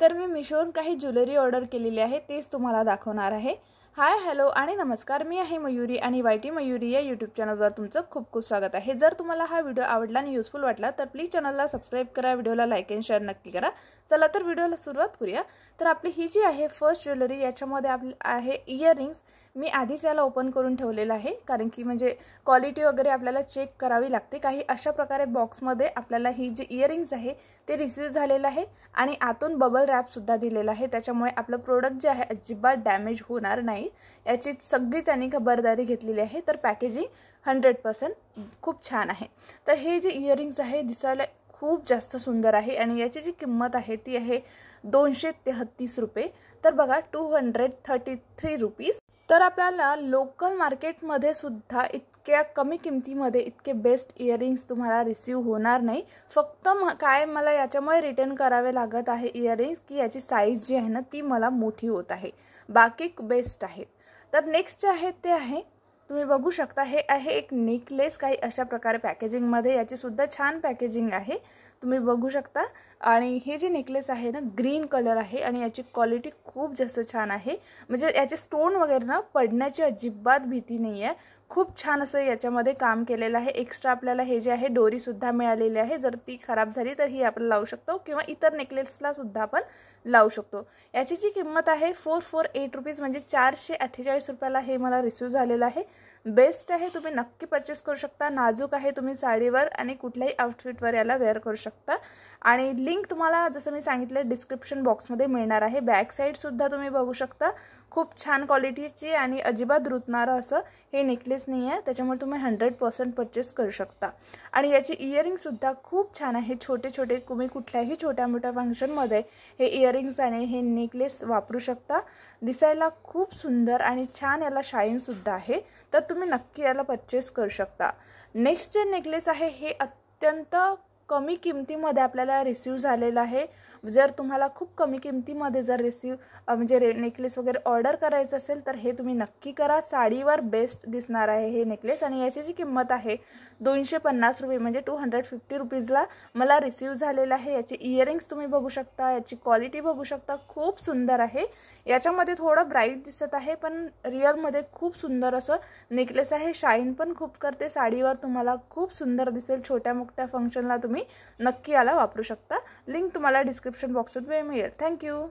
तर मी मिशोवरून काही ज्वेलरी ऑर्डर केलेली आहे, तेच तुम्हाला दाखवणार आहे। हाय हॅलो आणि नमस्कार, मी आहे मयुरी आणि वायटी मयुरी या यूट्यूब चॅनलवर तुमचं खूप खूप स्वागत आहे। जर तुम्हाला हा व्हिडिओ आवडला आणि युजफुल वाटला तर प्लीज चॅनलला सबस्क्राइब करा, व्हिडिओला लाईक आणि शेअर नक्की करा। चला तर व्हिडिओला सुरुवात करूया। तर आपली ही जी आहे फर्स्ट ज्वेलरी, याच्यामध्ये आपली आहे इयरिंग्स। मी आधीच याला ओपन करून ठेवलेलं आहे, कारण की म्हणजे क्वालिटी वगैरे आपल्याला चेक करावी लागते। काही अशा प्रकारे बॉक्समध्ये आपल्याला ही जी इयरिंग्स आहे ते रिसीव झालेलं आहे आणि आतून बबल रॅप सुद्धा दिलेला आहे, त्याच्यामुळे आपलं प्रोडक्ट जे आहे अजिबात डॅमेज होणार नाही याची सगळी त्यांनी खबरदारी घेतलेली आहे। तर पॅकेजिंग 100% खूप छान आहे। तर हे जे इयरिंग्स आहे दिसायला खूप जास्त सुंदर आहे आणि याची जी किंमत आहे ती आहे 233 रुपये। तर बघा 233 रुपीज। तर आपल्याला लोकल मार्केटमध्ये सुद्धा इतक्या कमी किमतीमध्ये इतके बेस्ट इयरिंग्स तुम्हाला रिसीव होणार नाही। फक्त काय मला याच्यामुळे रिटर्न करावे लागत आहे इयरिंग्स की याची साईज जी आहे ना ती मला मोठी होत आहे, बाकी बेस्ट आहे। तर नेक्स्ट जे आहे ते आहे, तुम्ही बघू शकता, हे आहे एक नेकलेस। काही अशा प्रकारे पॅकेजिंग मध्ये याची सुद्धा छान पॅकेजिंग आहे, तुम्ही बघू शकता। आणि हे जे नेकलेस आहे ना ग्रीन कलर आहे आणि याची क्वालिटी खूप जास्त छान आहे, म्हणजे याचे स्टोन वगैरे ना पडण्याची अजिबात भीती नाही आहे। खूप छान असं याच्यामध्ये काम केलेलं आहे। एक्स्ट्रा आपल्याला हे जे आहे दोरी सुद्धा मिळालेली आहे, जर ती खराब झाली तर ही आपण लावू शकतो किंवा इतर नेकलेसला सुद्धा आपण लावू शकतो। याची जी किंमत आहे 448 रुपीज, म्हणजे 448 रुपयाला हे मला रिसीव झालेलं आहे। बेस्ट आहे, तुम्ही नक्की परचेस करू शकता। नाजूक आहे, तुम्ही साडीवर आणि कुठल्याही आउटफिटवर याला वेअर करू शकता। आणि लिंक तुम्हाला जसं मी सांगितलं डिस्क्रिप्शन बॉक्समध्ये मिळणार आहे। बॅक साईड सुद्धा तुम्ही बघू शकता, खूप छान क्वालिटीची आणि अजिबात रुतणारं असं हे नेकलेस नाही आहे, त्याच्यामुळे तुम्ही 100% परचेस करू शकता। आणि याची इयरिंग सुद्धा खूप छान आहे, छोटे छोटे, तुम्ही कुठल्याही छोट्या मोठ्या फंक्शनमध्ये हे इयरिंग्स आणि हे नेकलेस वापरू शकता। दिसायला खूप सुंदर आणि छान याला शाईन सुद्धा आहे, तर तुम्ही नक्की याला परचेस करू शकता। नेक्स्ट जे नेकलेस आहे हे अत्यंत कमी किमतीमध्ये आपल्याला रिसीव झालेला आहे। जर तुम्हाला खूप कमी किमतीमध्ये जर म्हणजे नेकलेस वगैरे ऑर्डर करायचं असेल तर हे तुम्ही नक्की करा, साडीवर बेस्ट दिसणार आहे हे नेकलेस। आणि याची जी किंमत आहे 250 रुपये, म्हणजे 250 रुपीजला मला रिसीव झालेला आहे। याची इयरिंग्स तुम्ही बघू शकता, याची क्वालिटी बघू शकता, खूप सुंदर आहे। याच्यामध्ये थोडं ब्राईट दिसत आहे पण रिअलमध्ये खूप सुंदर असं नेकलेस आहे, शाईन पण खूप करते, साडीवर तुम्हाला खूप सुंदर दिसेल। छोट्या मोठ्या फंक्शनला तुम्ही नक्की याला वापरू शकता। लिंक तुम्हाला डिस्क्रिप्शन बॉक्समध्ये मिळेल। थँक्यू।